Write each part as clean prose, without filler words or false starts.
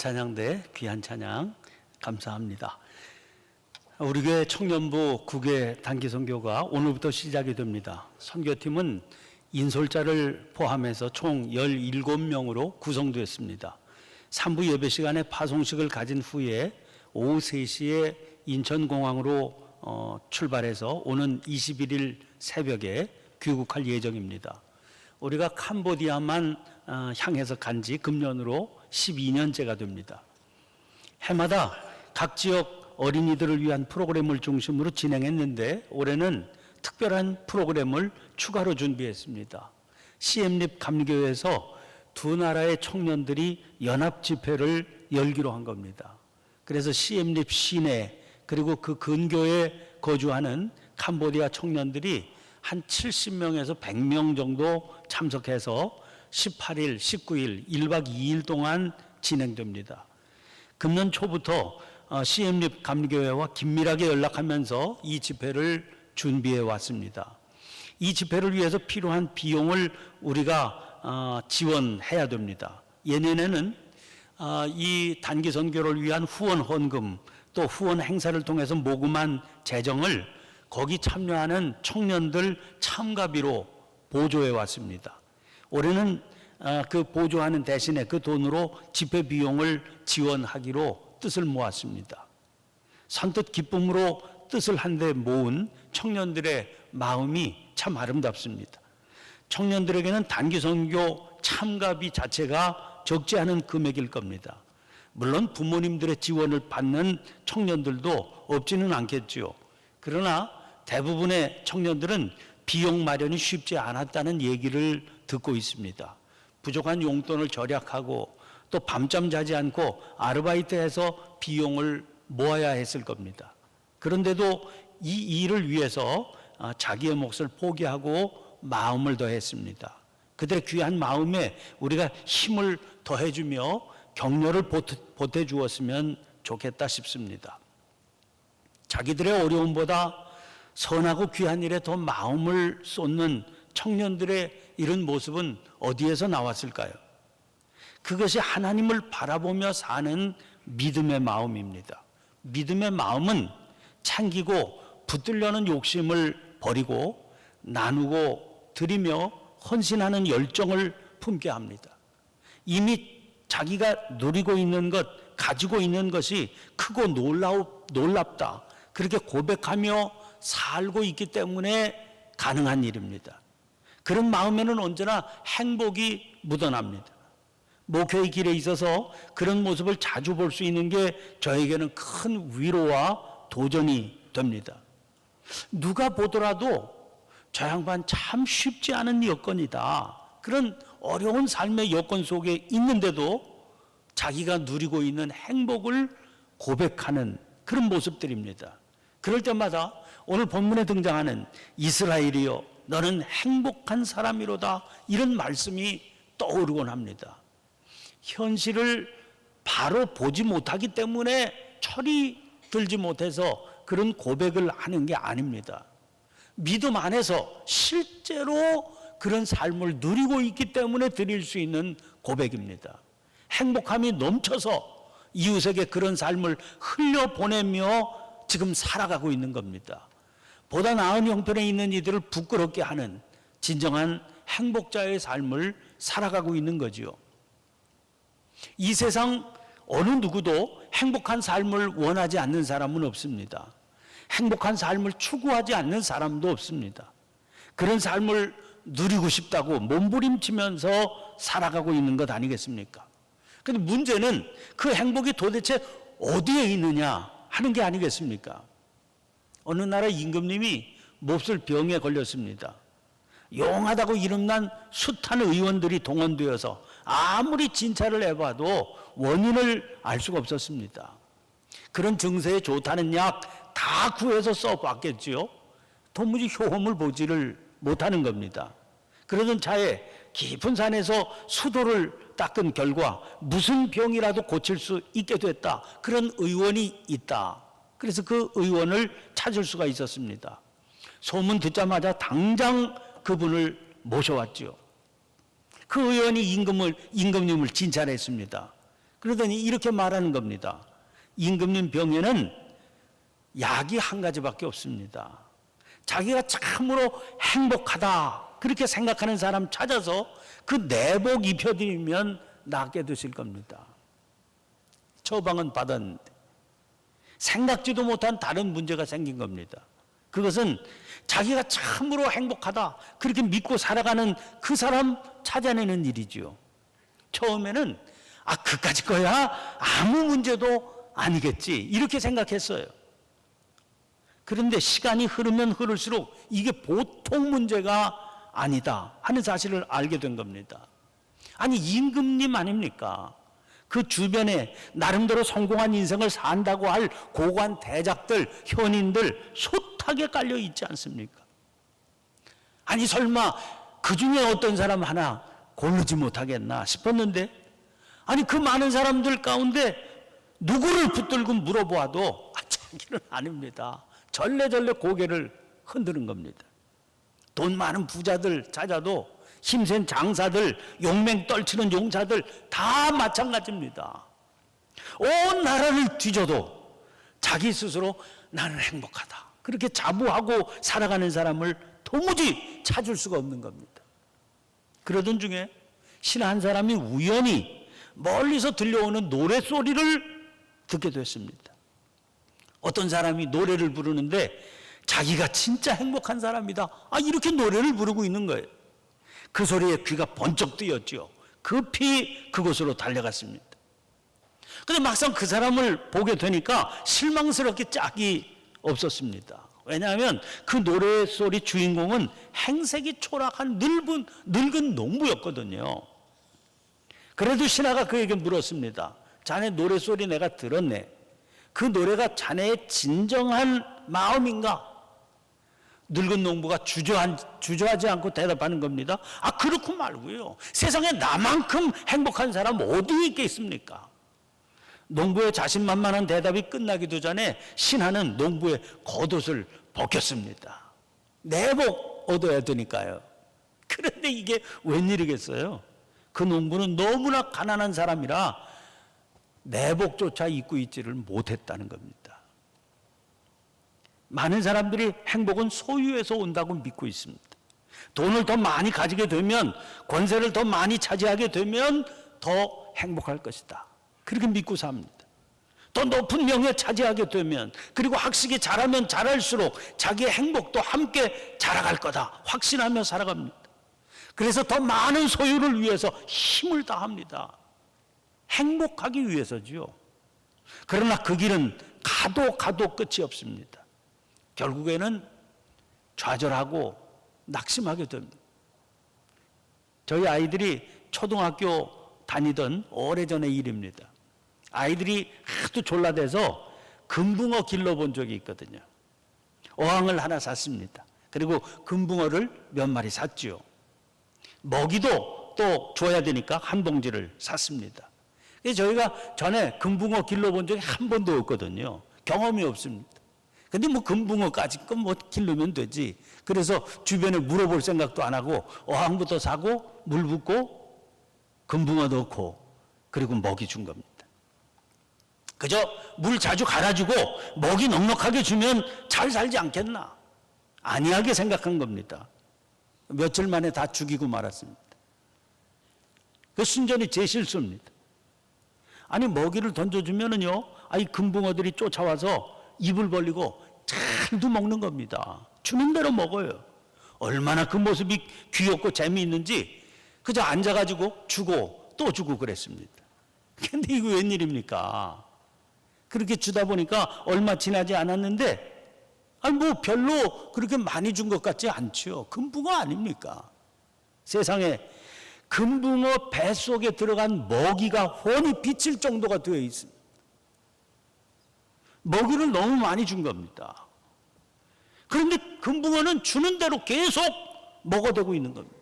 찬양대 귀한 찬양 감사합니다. 우리 교회 청년부 9개 단기 선교가 오늘부터 시작이 됩니다. 선교팀은 인솔자를 포함해서 총 17명으로 구성되었습니다. 3부 예배 시간에 파송식을 가진 후에 오후 3시에 인천공항으로 출발해서 오는 21일 새벽에 귀국할 예정입니다. 우리가 캄보디아만 향해서 간지 금년으로 12년째가 됩니다. 해마다 각 지역 어린이들을 위한 프로그램을 중심으로 진행했는데 올해는 특별한 프로그램을 추가로 준비했습니다. CM립 감리교회에서 두 나라의 청년들이 연합 집회를 열기로 한 겁니다. 그래서 CM립 시내 그리고 그 근교에 거주하는 캄보디아 청년들이 한 70명에서 100명 정도 참석해서 18일, 19일, 1박 2일 동안 진행됩니다. 금년 초부터 CM립 감리교회와 긴밀하게 연락하면서 이 집회를 준비해 왔습니다. 이 집회를 위해서 필요한 비용을 우리가 지원해야 됩니다. 예년에는 이 단기 선교를 위한 후원 헌금 또 후원 행사를 통해서 모금한 재정을 거기 참여하는 청년들 참가비로 보조해 왔습니다. 올해는 그 보조하는 대신에 그 돈으로 집회 비용을 지원하기로 뜻을 모았습니다. 선뜻 기쁨으로 뜻을 한데 모은 청년들의 마음이 참 아름답습니다. 청년들에게는 단기 선교 참가비 자체가 적지 않은 금액일 겁니다. 물론 부모님들의 지원을 받는 청년들도 없지는 않겠죠. 그러나 대부분의 청년들은 비용 마련이 쉽지 않았다는 얘기를 듣고 있습니다. 부족한 용돈을 절약하고 또 밤잠 자지 않고 아르바이트해서 비용을 모아야 했을 겁니다. 그런데도 이 일을 위해서 자기의 몫을 포기하고 마음을 더했습니다. 그들의 귀한 마음에 우리가 힘을 더해주며 격려를 보태주었으면 좋겠다 싶습니다. 자기들의 어려움보다 선하고 귀한 일에 더 마음을 쏟는 청년들의 이런 모습은 어디에서 나왔을까요? 그것이 하나님을 바라보며 사는 믿음의 마음입니다. 믿음의 마음은 챙기고 붙들려는 욕심을 버리고 나누고 드리며 헌신하는 열정을 품게 합니다. 이미 자기가 누리고 있는 것, 가지고 있는 것이 크고 놀랍다. 그렇게 고백하며 살고 있기 때문에 가능한 일입니다. 그런 마음에는 언제나 행복이 묻어납니다. 목회의 길에 있어서 그런 모습을 자주 볼 수 있는 게 저에게는 큰 위로와 도전이 됩니다. 누가 보더라도 저 양반 참 쉽지 않은 여건이다. 그런 어려운 삶의 여건 속에 있는데도 자기가 누리고 있는 행복을 고백하는 그런 모습들입니다. 그럴 때마다 오늘 본문에 등장하는 이스라엘이여 너는 행복한 사람이로다 이런 말씀이 떠오르곤 합니다. 현실을 바로 보지 못하기 때문에 철이 들지 못해서 그런 고백을 하는 게 아닙니다. 믿음 안에서 실제로 그런 삶을 누리고 있기 때문에 드릴 수 있는 고백입니다. 행복함이 넘쳐서 이웃에게 그런 삶을 흘려보내며 지금 살아가고 있는 겁니다. 보다 나은 형편에 있는 이들을 부끄럽게 하는 진정한 행복자의 삶을 살아가고 있는 거지요. 이 세상 어느 누구도 행복한 삶을 원하지 않는 사람은 없습니다. 행복한 삶을 추구하지 않는 사람도 없습니다. 그런 삶을 누리고 싶다고 몸부림치면서 살아가고 있는 것 아니겠습니까? 그런데 문제는 그 행복이 도대체 어디에 있느냐 하는 게 아니겠습니까? 어느 나라 임금님이 몹쓸 병에 걸렸습니다. 용하다고 이름난 숱한 의원들이 동원되어서 아무리 진찰을 해봐도 원인을 알 수가 없었습니다. 그런 증세에 좋다는 약 다 구해서 써봤겠지요. 도무지 효험을 보지를 못하는 겁니다. 그러던 차에 깊은 산에서 수도를 닦은 결과 무슨 병이라도 고칠 수 있게 됐다. 그런 의원이 있다. 그래서 그 의원을 찾을 수가 있었습니다. 소문 듣자마자 당장 그분을 모셔왔죠. 그 의원이 임금님을 진찰했습니다. 그러더니 이렇게 말하는 겁니다. 임금님 병에는 약이 한 가지밖에 없습니다. 자기가 참으로 행복하다 그렇게 생각하는 사람 찾아서 그 내복 입혀드리면 낫게 되실 겁니다. 처방은 받았는데 생각지도 못한 다른 문제가 생긴 겁니다. 그것은 자기가 참으로 행복하다 그렇게 믿고 살아가는 그 사람 찾아내는 일이지요. 처음에는 그까짓 거야 아무 문제도 아니겠지 이렇게 생각했어요. 그런데 시간이 흐르면 흐를수록 이게 보통 문제가 아니다 하는 사실을 알게 된 겁니다. 아니 임금님 아닙니까? 그 주변에 나름대로 성공한 인생을 산다고 할 고관 대작들, 현인들 숱하게 깔려 있지 않습니까? 아니 설마 그 중에 어떤 사람 하나 고르지 못하겠나 싶었는데 아니 그 많은 사람들 가운데 누구를 붙들고 물어보아도 자기는 아닙니다. 절레절레 고개를 흔드는 겁니다. 돈 많은 부자들 찾아도 힘센 장사들, 용맹 떨치는 용사들 다 마찬가지입니다. 온 나라를 뒤져도 자기 스스로 나는 행복하다 그렇게 자부하고 살아가는 사람을 도무지 찾을 수가 없는 겁니다. 그러던 중에 신 한 사람이 우연히 멀리서 들려오는 노랫소리를 듣게 됐습니다. 어떤 사람이 노래를 부르는데 자기가 진짜 행복한 사람이다 이렇게 노래를 부르고 있는 거예요. 그 소리에 귀가 번쩍 뜨였죠. 급히 그곳으로 달려갔습니다. 그런데 막상 그 사람을 보게 되니까 실망스럽게 짝이 없었습니다. 왜냐하면 그 노래소리 주인공은 행색이 초락한 늙은 농부였거든요. 그래도 신하가 그에게 물었습니다. 자네 노래소리 내가 들었네. 그 노래가 자네의 진정한 마음인가? 늙은 농부가 주저하지 않고 대답하는 겁니다. 그렇고 말고요. 세상에 나만큼 행복한 사람 어디 있겠습니까? 농부의 자신만만한 대답이 끝나기도 전에 신하는 농부의 겉옷을 벗겼습니다. 내복 얻어야 되니까요. 그런데 이게 웬일이겠어요? 그 농부는 너무나 가난한 사람이라 내복조차 입고 있지를 못했다는 겁니다. 많은 사람들이 행복은 소유에서 온다고 믿고 있습니다. 돈을 더 많이 가지게 되면, 권세를 더 많이 차지하게 되면 더 행복할 것이다. 그렇게 믿고 삽니다. 더 높은 명예 차지하게 되면, 그리고 학식이 자라면 자랄수록 자기의 행복도 함께 자라갈 거다 확신하며 살아갑니다. 그래서 더 많은 소유를 위해서 힘을 다합니다. 행복하기 위해서지요. 그러나 그 길은 가도 끝이 없습니다. 결국에는 좌절하고 낙심하게 됩니다. 저희 아이들이 초등학교 다니던 오래전의 일입니다. 아이들이 하도 졸라대서 금붕어 길러본 적이 있거든요. 어항을 하나 샀습니다. 그리고 금붕어를 몇 마리 샀지요. 먹이도 또 줘야 되니까 한 봉지를 샀습니다. 저희가 전에 금붕어 길러본 적이 한 번도 없거든요. 경험이 없습니다. 근데 금붕어까지 기르면 되지. 그래서 주변에 물어볼 생각도 안 하고 어항부터 사고 물 붓고 금붕어 넣고 그리고 먹이 준 겁니다. 그저 물 자주 갈아주고 먹이 넉넉하게 주면 잘 살지 않겠나. 안이하게 생각한 겁니다. 며칠 만에 다 죽이고 말았습니다. 그 순전히 제 실수입니다. 아니 먹이를 던져주면은요, 이 금붕어들이 쫓아와서 입을 벌리고 잘도 먹는 겁니다. 주는 대로 먹어요. 얼마나 그 모습이 귀엽고 재미있는지 그저 앉아가지고 주고 또 주고 그랬습니다. 근데 이거 웬일입니까? 그렇게 주다 보니까 얼마 지나지 않았는데 별로 그렇게 많이 준 것 같지 않죠. 금붕어 아닙니까? 세상에 금붕어 뱃속에 들어간 먹이가 훤히 비칠 정도가 되어 있습니다. 먹이를 너무 많이 준 겁니다. 그런데 금붕어는 주는 대로 계속 먹어대고 있는 겁니다.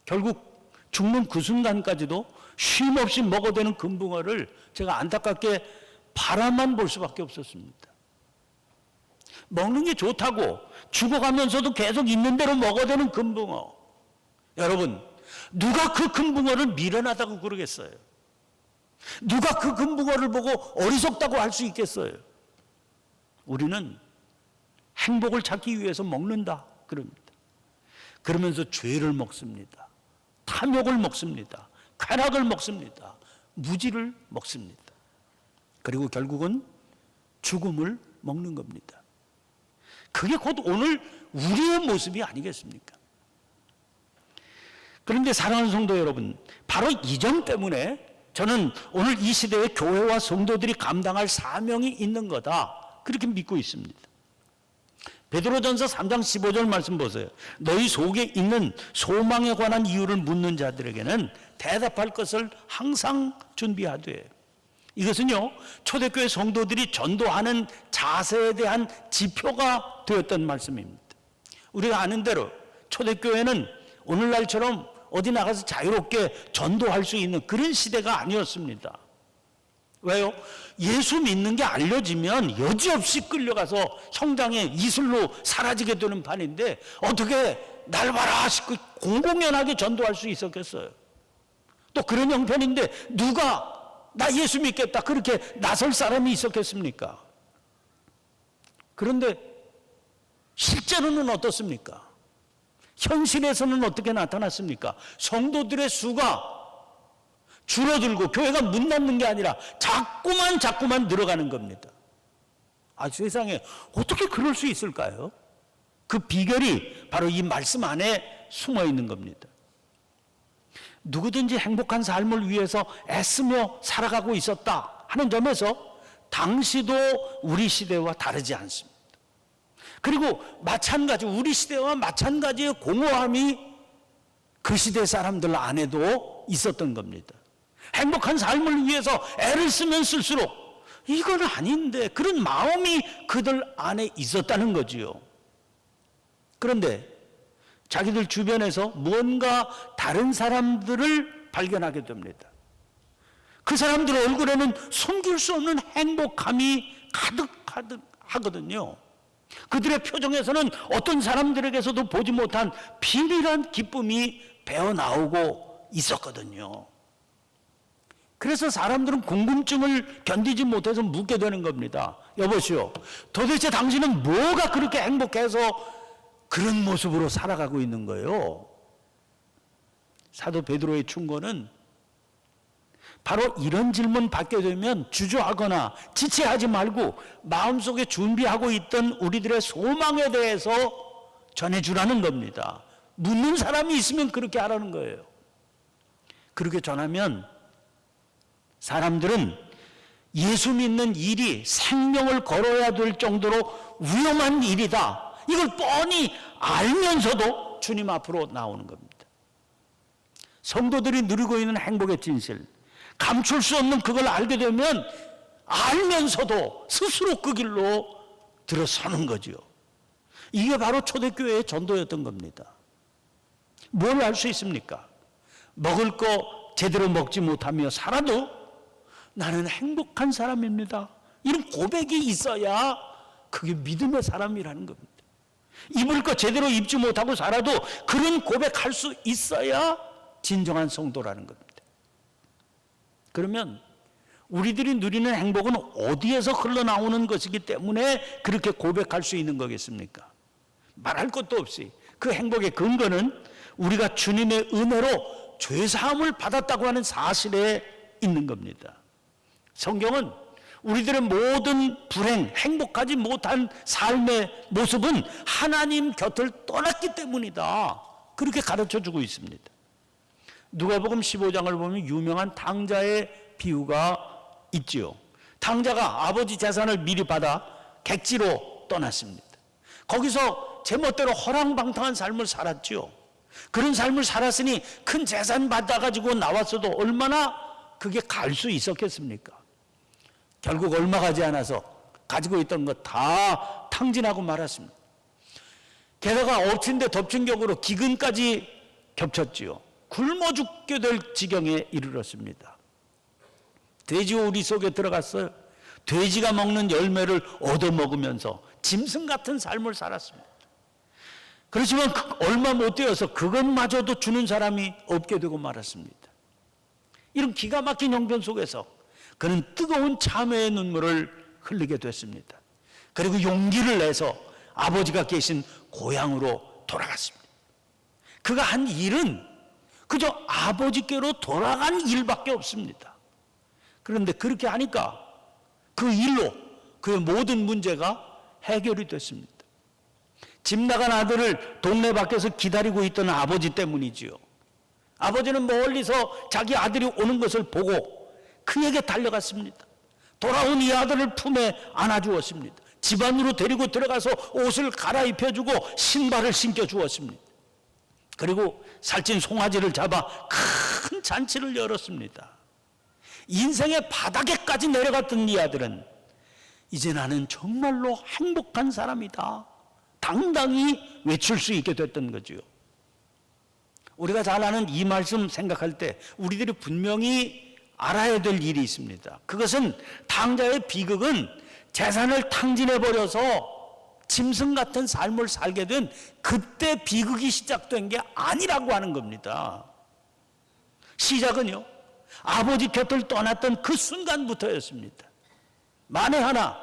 결국 죽는 그 순간까지도 쉼없이 먹어대는 금붕어를 제가 안타깝게 바라만 볼 수밖에 없었습니다. 먹는 게 좋다고 죽어가면서도 계속 있는 대로 먹어대는 금붕어. 여러분, 누가 그 금붕어를 미련하다고 그러겠어요? 누가 그 금붕어를 보고 어리석다고 할 수 있겠어요? 우리는 행복을 찾기 위해서 먹는다 그럽니다. 그러면서 죄를 먹습니다. 탐욕을 먹습니다. 쾌락을 먹습니다. 무지를 먹습니다. 그리고 결국은 죽음을 먹는 겁니다. 그게 곧 오늘 우리의 모습이 아니겠습니까? 그런데 사랑하는 성도 여러분, 바로 이 점 때문에 저는 오늘 이 시대의 교회와 성도들이 감당할 사명이 있는 거다, 그렇게 믿고 있습니다. 베드로전서 3장 15절 말씀 보세요. 너희 속에 있는 소망에 관한 이유를 묻는 자들에게는 대답할 것을 항상 준비하되. 이것은요, 초대교회 성도들이 전도하는 자세에 대한 지표가 되었던 말씀입니다. 우리가 아는 대로 초대교회는 오늘날처럼 어디 나가서 자유롭게 전도할 수 있는 그런 시대가 아니었습니다. 왜요? 예수 믿는 게 알려지면 여지없이 끌려가서 성당에 이슬로 사라지게 되는 판인데 어떻게 날 봐라 싶고 공공연하게 전도할 수 있었겠어요? 또 그런 형편인데 누가 나 예수 믿겠다 그렇게 나설 사람이 있었겠습니까? 그런데 실제로는 어떻습니까? 현실에서는 어떻게 나타났습니까? 성도들의 수가 줄어들고 교회가 문 닫는 게 아니라 자꾸만 늘어가는 겁니다. 세상에 어떻게 그럴 수 있을까요? 그 비결이 바로 이 말씀 안에 숨어 있는 겁니다. 누구든지 행복한 삶을 위해서 애쓰며 살아가고 있었다 하는 점에서 당시도 우리 시대와 다르지 않습니다. 그리고 마찬가지, 우리 시대와 마찬가지의 공허함이 그 시대 사람들 안에도 있었던 겁니다. 행복한 삶을 위해서 애를 쓰면 쓸수록 이건 아닌데, 그런 마음이 그들 안에 있었다는 거지요. 그런데 자기들 주변에서 무언가 다른 사람들을 발견하게 됩니다. 그 사람들 얼굴에는 숨길 수 없는 행복함이 가득하거든요. 그들의 표정에서는 어떤 사람들에게서도 보지 못한 비밀한 기쁨이 배어나오고 있었거든요. 그래서 사람들은 궁금증을 견디지 못해서 묻게 되는 겁니다. 여보시오, 도대체 당신은 뭐가 그렇게 행복해서 그런 모습으로 살아가고 있는 거예요? 사도 베드로의 충고는 바로 이런 질문 받게 되면 주저하거나 지체하지 말고 마음속에 준비하고 있던 우리들의 소망에 대해서 전해주라는 겁니다. 묻는 사람이 있으면 그렇게 하라는 거예요. 그렇게 전하면 사람들은 예수 믿는 일이 생명을 걸어야 될 정도로 위험한 일이다, 이걸 뻔히 알면서도 주님 앞으로 나오는 겁니다. 성도들이 누리고 있는 행복의 진실, 감출 수 없는 그걸 알게 되면 알면서도 스스로 그 길로 들어서는 거죠. 이게 바로 초대교회의 전도였던 겁니다. 뭘 알 수 있습니까? 먹을 거 제대로 먹지 못하며 살아도 나는 행복한 사람입니다, 이런 고백이 있어야 그게 믿음의 사람이라는 겁니다. 입을 거 제대로 입지 못하고 살아도 그런 고백할 수 있어야 진정한 성도라는 겁니다. 그러면 우리들이 누리는 행복은 어디에서 흘러나오는 것이기 때문에 그렇게 고백할 수 있는 거겠습니까? 말할 것도 없이 그 행복의 근거는 우리가 주님의 은혜로 죄사함을 받았다고 하는 사실에 있는 겁니다. 성경은 우리들의 모든 불행, 행복하지 못한 삶의 모습은 하나님 곁을 떠났기 때문이다, 그렇게 가르쳐주고 있습니다. 누가복음 15장을 보면 유명한 탕자의 비유가 있지요. 탕자가 아버지 재산을 미리 받아 객지로 떠났습니다. 거기서 제멋대로 허랑방탕한 삶을 살았지요. 그런 삶을 살았으니 큰 재산 받아가지고 나왔어도 얼마나 그게 갈 수 있었겠습니까? 결국 얼마 가지 않아서 가지고 있던 것 다 탕진하고 말았습니다. 게다가 엎친 데 덮친 격으로 기근까지 겹쳤지요. 굶어 죽게 될 지경에 이르렀습니다. 돼지 우리 속에 들어갔어요. 돼지가 먹는 열매를 얻어먹으면서 짐승 같은 삶을 살았습니다. 그렇지만 얼마 못 되어서 그것마저도 주는 사람이 없게 되고 말았습니다. 이런 기가 막힌 형편 속에서 그는 뜨거운 참회의 눈물을 흘리게 됐습니다. 그리고 용기를 내서 아버지가 계신 고향으로 돌아갔습니다. 그가 한 일은 그저 아버지께로 돌아간 일밖에 없습니다. 그런데 그렇게 하니까 그 일로 그의 모든 문제가 해결이 됐습니다. 집 나간 아들을 동네 밖에서 기다리고 있던 아버지 때문이지요. 아버지는 멀리서 자기 아들이 오는 것을 보고 그에게 달려갔습니다. 돌아온 이 아들을 품에 안아주었습니다. 집 안으로 데리고 들어가서 옷을 갈아입혀주고 신발을 신겨주었습니다. 그리고 살찐 송아지를 잡아 큰 잔치를 열었습니다. 인생의 바닥에까지 내려갔던 이 아들은 이제 나는 정말로 행복한 사람이다, 당당히 외칠 수 있게 됐던 거죠. 우리가 잘 아는 이 말씀 생각할 때 우리들이 분명히 알아야 될 일이 있습니다. 그것은 탕자의 비극은 재산을 탕진해버려서 짐승 같은 삶을 살게 된 그때 비극이 시작된 게 아니라고 하는 겁니다. 시작은요, 아버지 곁을 떠났던 그 순간부터였습니다. 만에 하나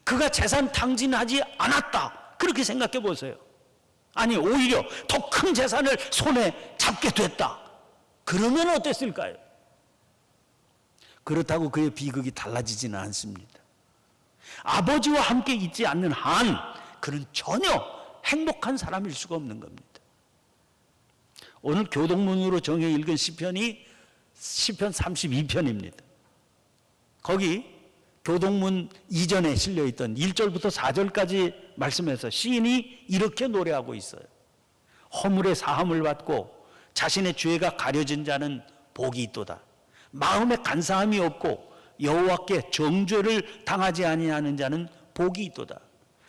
그가 재산 탕진하지 않았다, 그렇게 생각해 보세요. 아니, 오히려 더 큰 재산을 손에 잡게 됐다, 그러면 어땠을까요? 그렇다고 그의 비극이 달라지지는 않습니다. 아버지와 함께 있지 않는 한 그는 전혀 행복한 사람일 수가 없는 겁니다. 오늘 교동문으로 정해 읽은 시편이 시편 32편입니다. 거기 교동문 이전에 실려있던 1절부터 4절까지 말씀에서 시인이 이렇게 노래하고 있어요. 허물의 사함을 받고 자신의 죄가 가려진 자는 복이 있도다. 마음에 간사함이 없고 여호와께 정죄를 당하지 아니하는 자는 복이 있도다.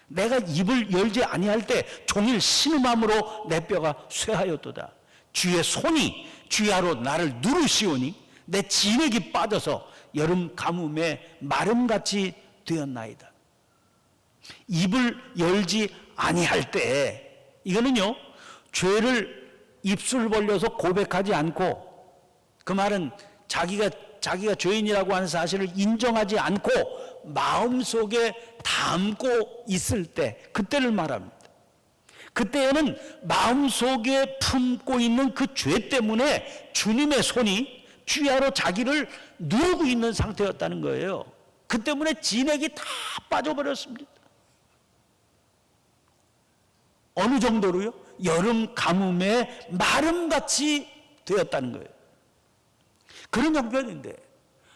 내가 입을 열지 아니할 때 종일 신음함으로 내 뼈가 쇠하였도다. 주의 손이 주야로 나를 누르시오니 내 진액이 빠져서 여름 가뭄에 마름같이 되었나이다. 입을 열지 아니할 때, 이거는요, 죄를 입술 벌려서 고백하지 않고, 그 말은 자기가 죄인이라고 하는 사실을 인정하지 않고 마음속에 담고 있을 때, 그때를 말합니다. 그때에는 마음속에 품고 있는 그 죄 때문에 주님의 손이 주야로 자기를 누르고 있는 상태였다는 거예요. 그 때문에 진액이 다 빠져버렸습니다. 어느 정도로요? 여름 가뭄에 마름같이 되었다는 거예요. 그런 형편인데,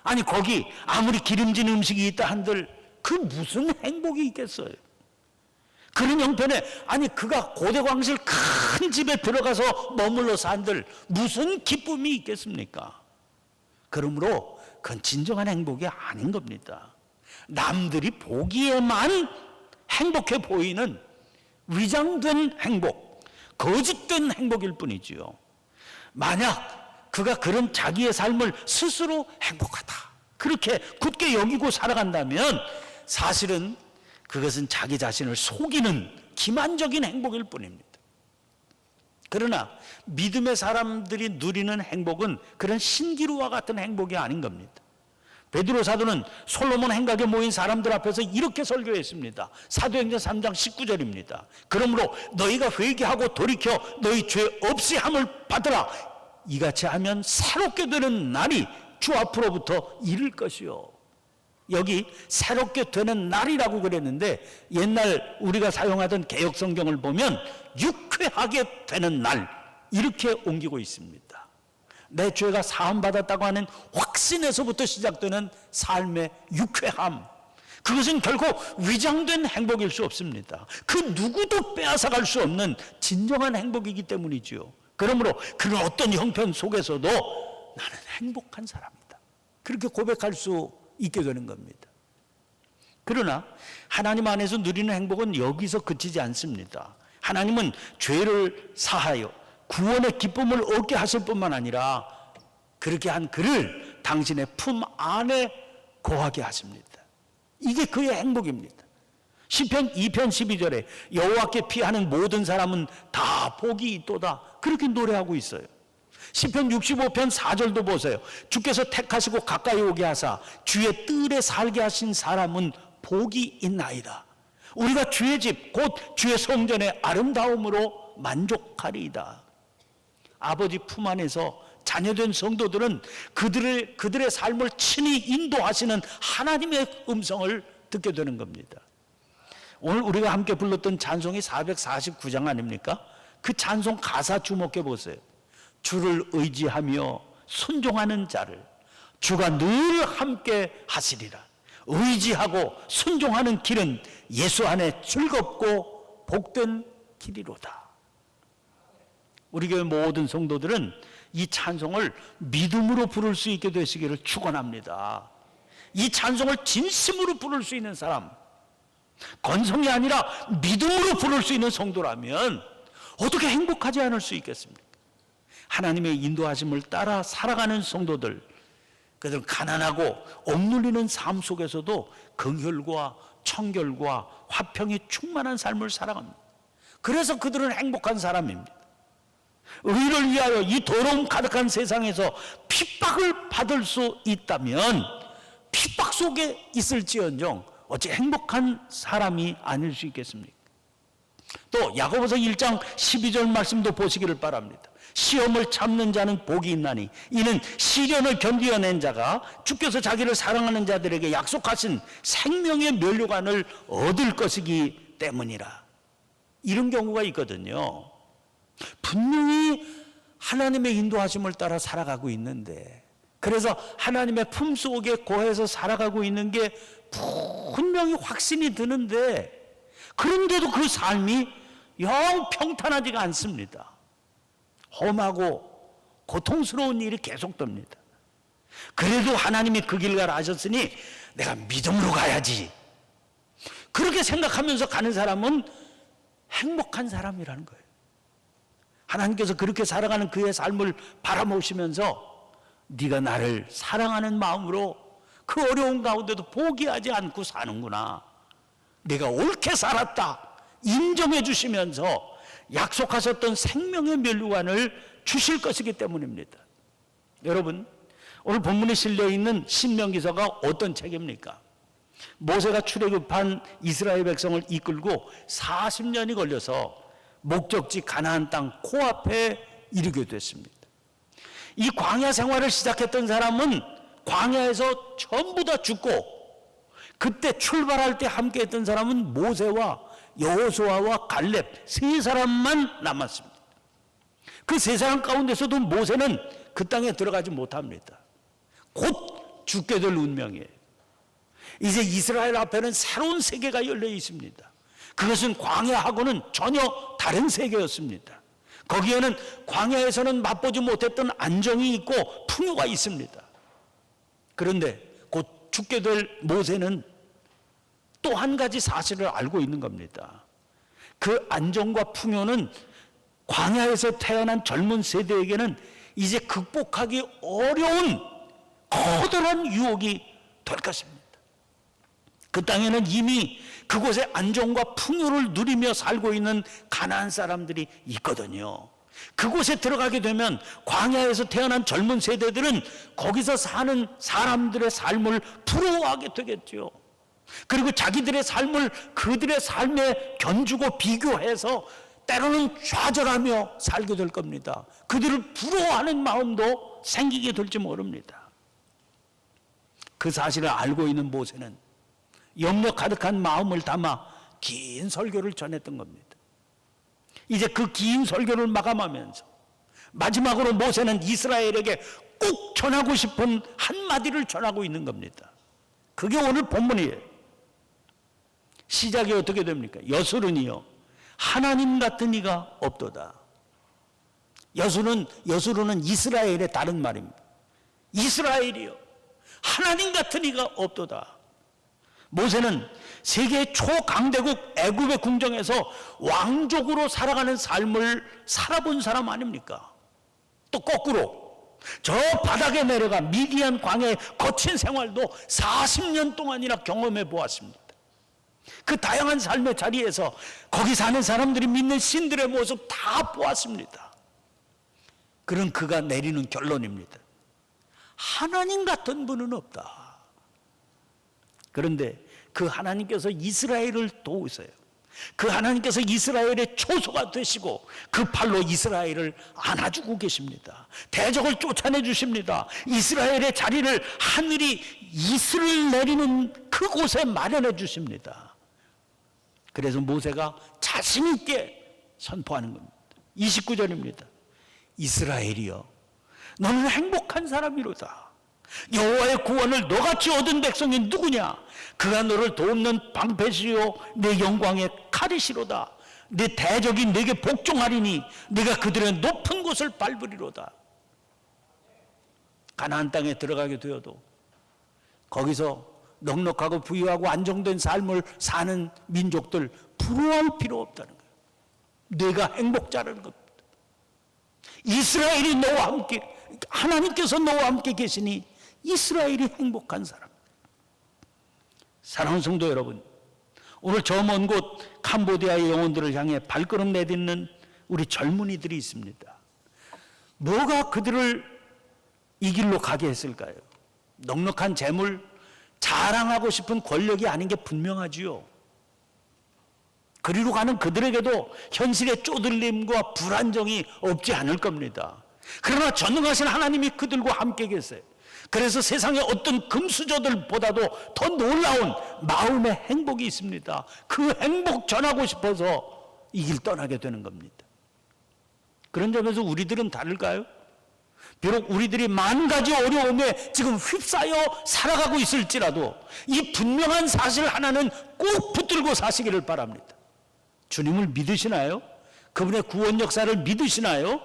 아니 거기 아무리 기름진 음식이 있다 한들 그 무슨 행복이 있겠어요? 그런 형편에, 아니 그가 고대광실 큰 집에 들어가서 머물러 산들 무슨 기쁨이 있겠습니까? 그러므로 그건 진정한 행복이 아닌 겁니다. 남들이 보기에만 행복해 보이는 위장된 행복, 거짓된 행복일 뿐이지요. 만약 그가 그런 자기의 삶을 스스로 행복하다, 그렇게 굳게 여기고 살아간다면 사실은 그것은 자기 자신을 속이는 기만적인 행복일 뿐입니다. 그러나 믿음의 사람들이 누리는 행복은 그런 신기루와 같은 행복이 아닌 겁니다. 베드로 사도는 솔로몬 행각에 모인 사람들 앞에서 이렇게 설교했습니다. 사도행전 3장 19절입니다. 그러므로 너희가 회개하고 돌이켜 너희 죄 없이 함을 받으라. 이같이 하면 새롭게 되는 날이 주 앞으로부터 이를 것이요. 여기 새롭게 되는 날이라고 그랬는데 옛날 우리가 사용하던 개역 성경을 보면 유쾌하게 되는 날, 이렇게 옮기고 있습니다. 내 죄가 사함받았다고 하는 확신에서부터 시작되는 삶의 유쾌함, 그것은 결코 위장된 행복일 수 없습니다. 그 누구도 빼앗아갈 수 없는 진정한 행복이기 때문이지요. 그러므로 그런 어떤 형편 속에서도 나는 행복한 사람이다, 그렇게 고백할 수 있게 되는 겁니다. 그러나 하나님 안에서 누리는 행복은 여기서 그치지 않습니다. 하나님은 죄를 사하여 구원의 기쁨을 얻게 하실 뿐만 아니라 그렇게 한 그를 당신의 품 안에 거하게 하십니다. 이게 그의 행복입니다. 시편 2편 12절에 여호와께 피하는 모든 사람은 다 복이 있도다, 그렇게 노래하고 있어요. 시편 65편 4절도 보세요. 주께서 택하시고 가까이 오게 하사 주의 뜰에 살게 하신 사람은 복이 있나이다. 우리가 주의 집 곧 주의 성전의 아름다움으로 만족하리이다. 아버지 품 안에서 자녀된 성도들은 그들의 삶을 친히 인도하시는 하나님의 음성을 듣게 되는 겁니다. 오늘 우리가 함께 불렀던 찬송이 449장 아닙니까? 그 찬송 가사 주목해 보세요. 주를 의지하며 순종하는 자를 주가 늘 함께 하시리라. 의지하고 순종하는 길은 예수 안에 즐겁고 복된 길이로다. 우리 교회 모든 성도들은 이 찬송을 믿음으로 부를 수 있게 되시기를 축원합니다. 이 찬송을 진심으로 부를 수 있는 사람, 건성이 아니라 믿음으로 부를 수 있는 성도라면 어떻게 행복하지 않을 수 있겠습니까? 하나님의 인도하심을 따라 살아가는 성도들, 그들은 가난하고 억눌리는 삶 속에서도 긍휼과 청결과 화평이 충만한 삶을 살아갑니다. 그래서 그들은 행복한 사람입니다. 의를 위하여 이 더러움 가득한 세상에서 핍박을 받을 수 있다면 핍박 속에 있을지언정 어찌 행복한 사람이 아닐 수 있겠습니까? 또 야고보서 1장 12절 말씀도 보시기를 바랍니다. 시험을 참는 자는 복이 있나니 이는 시련을 견디어낸 자가 주께서 자기를 사랑하는 자들에게 약속하신 생명의 면류관을 얻을 것이기 때문이라. 이런 경우가 있거든요. 분명히 하나님의 인도하심을 따라 살아가고 있는데, 그래서 하나님의 품 속에 거해서 살아가고 있는 게 분명히 확신이 드는데, 그런데도 그 삶이 영 평탄하지가 않습니다. 험하고 고통스러운 일이 계속됩니다. 그래도 하나님이 그 길 가라 하셨으니 내가 믿음으로 가야지, 그렇게 생각하면서 가는 사람은 행복한 사람이라는 거예요. 하나님께서 그렇게 살아가는 그의 삶을 바라보시면서 네가 나를 사랑하는 마음으로 그 어려운 가운데도 포기하지 않고 사는구나, 내가 옳게 살았다 인정해 주시면서 약속하셨던 생명의 면류관을 주실 것이기 때문입니다. 여러분, 오늘 본문에 실려있는 신명기서가 어떤 책입니까? 모세가 출애굽한 이스라엘 백성을 이끌고 40년이 걸려서 목적지 가나안 땅 코앞에 이르게 됐습니다. 이 광야 생활을 시작했던 사람은 광야에서 전부 다 죽고, 그때 출발할 때 함께 했던 사람은 모세와 여호수아와 갈렙 세 사람만 남았습니다. 그 세 사람 가운데서도 모세는 그 땅에 들어가지 못합니다. 곧 죽게 될 운명이에요. 이제 이스라엘 앞에는 새로운 세계가 열려 있습니다. 그것은 광야하고는 전혀 다른 세계였습니다. 거기에는 광야에서는 맛보지 못했던 안정이 있고 풍요가 있습니다. 그런데 곧 죽게 될 모세는 또 한 가지 사실을 알고 있는 겁니다. 그 안정과 풍요는 광야에서 태어난 젊은 세대에게는 이제 극복하기 어려운 커다란 유혹이 될 것입니다. 그 땅에는 이미 그곳의 안정과 풍요를 누리며 살고 있는 가나안 사람들이 있거든요. 그곳에 들어가게 되면 광야에서 태어난 젊은 세대들은 거기서 사는 사람들의 삶을 부러워하게 되겠죠. 그리고 자기들의 삶을 그들의 삶에 견주고 비교해서 때로는 좌절하며 살게 될 겁니다. 그들을 부러워하는 마음도 생기게 될지 모릅니다. 그 사실을 알고 있는 모세는 염려 가득한 마음을 담아 긴 설교를 전했던 겁니다. 이제 그 긴 설교를 마감하면서 마지막으로 모세는 이스라엘에게 꼭 전하고 싶은 한마디를 전하고 있는 겁니다. 그게 오늘 본문이에요. 시작이 어떻게 됩니까? 여수론이요, 하나님 같은 이가 없도다. 여수론은 이스라엘의 다른 말입니다. 이스라엘이요, 하나님 같은 이가 없도다. 모세는 세계 초강대국 애굽의 궁정에서 왕족으로 살아가는 삶을 살아본 사람 아닙니까? 또 거꾸로 저 바닥에 내려가 미디안 광야의 거친 생활도 40년 동안이나 경험해 보았습니다. 그 다양한 삶의 자리에서 거기 사는 사람들이 믿는 신들의 모습 다 보았습니다. 그런 그가 내리는 결론입니다. 하나님 같은 분은 없다. 그런데 그 하나님께서 이스라엘을 도우세요. 그 하나님께서 이스라엘의 초소가 되시고 그 팔로 이스라엘을 안아주고 계십니다. 대적을 쫓아내 주십니다. 이스라엘의 자리를 하늘이 이슬을 내리는 그곳에 마련해 주십니다. 그래서 모세가 자신 있게 선포하는 겁니다. 29절입니다. 이스라엘이여, 너는 행복한 사람이로다. 여호와의 구원을 너같이 얻은 백성이 누구냐? 그가 너를 돕는 방패시요 내 영광의 칼이시로다. 내 대적이 내게 복종하리니 네가 그들의 높은 곳을 밟으리로다. 가나안 땅에 들어가게 되어도 거기서 넉넉하고 부유하고 안정된 삶을 사는 민족들 부러워할 필요 없다는 거예요. 네가 행복자라는 겁니다. 이스라엘이 너와 함께, 하나님께서 너와 함께 계시니 이스라엘이 행복한 사람. 사랑하는 성도 여러분, 오늘 저 먼 곳 캄보디아의 영혼들을 향해 발걸음 내딛는 우리 젊은이들이 있습니다. 뭐가 그들을 이 길로 가게 했을까요? 넉넉한 재물, 자랑하고 싶은 권력이 아닌 게 분명하지요. 그리로 가는 그들에게도 현실의 쪼들림과 불안정이 없지 않을 겁니다. 그러나 전능하신 하나님이 그들과 함께 계세요. 그래서 세상의 어떤 금수저들보다도 더 놀라운 마음의 행복이 있습니다. 그 행복 전하고 싶어서 이 길 떠나게 되는 겁니다. 그런 점에서 우리들은 다를까요? 비록 우리들이 만 가지 어려움에 지금 휩싸여 살아가고 있을지라도 이 분명한 사실 하나는 꼭 붙들고 사시기를 바랍니다. 주님을 믿으시나요? 그분의 구원 역사를 믿으시나요?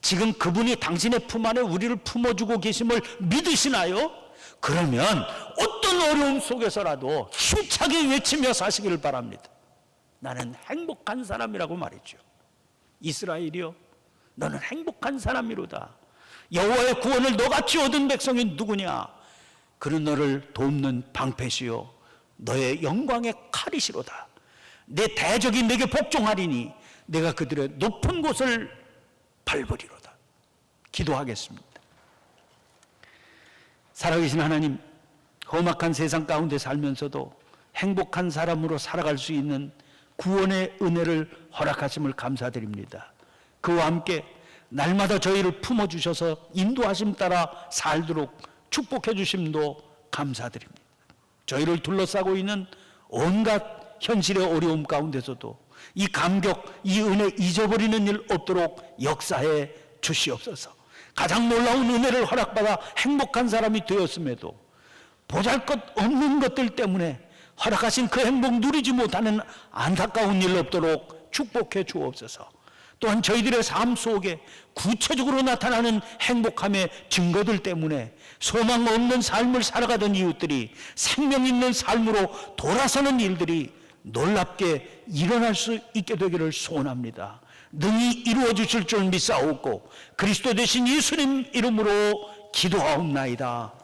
지금 그분이 당신의 품 안에 우리를 품어주고 계심을 믿으시나요? 그러면 어떤 어려움 속에서라도 힘차게 외치며 사시기를 바랍니다. 나는 행복한 사람이라고 말했죠. 이스라엘이여, 너는 행복한 사람이로다. 여호와의 구원을 너같이 얻은 백성이 누구냐? 그는 너를 돕는 방패시요 너의 영광의 칼이시로다. 내 대적이 내게 복종하리니 내가 그들의 높은 곳을 밟으리로다. 기도하겠습니다. 살아계신 하나님, 험악한 세상 가운데 살면서도 행복한 사람으로 살아갈 수 있는 구원의 은혜를 허락하심을 감사드립니다. 그와 함께 날마다 저희를 품어주셔서 인도하심 따라 살도록 축복해 주심도 감사드립니다. 저희를 둘러싸고 있는 온갖 현실의 어려움 가운데서도 이 감격, 이 은혜 잊어버리는 일 없도록 역사해 주시옵소서. 가장 놀라운 은혜를 허락받아 행복한 사람이 되었음에도 보잘것없는 것들 때문에 허락하신 그 행복 누리지 못하는 안타까운 일 없도록 축복해 주옵소서. 또한 저희들의 삶 속에 구체적으로 나타나는 행복함의 증거들 때문에 소망 없는 삶을 살아가던 이웃들이 생명 있는 삶으로 돌아서는 일들이 놀랍게 일어날 수 있게 되기를 소원합니다. 능히 이루어 주실 줄 믿사옵고 그리스도 되신 예수님 이름으로 기도하옵나이다.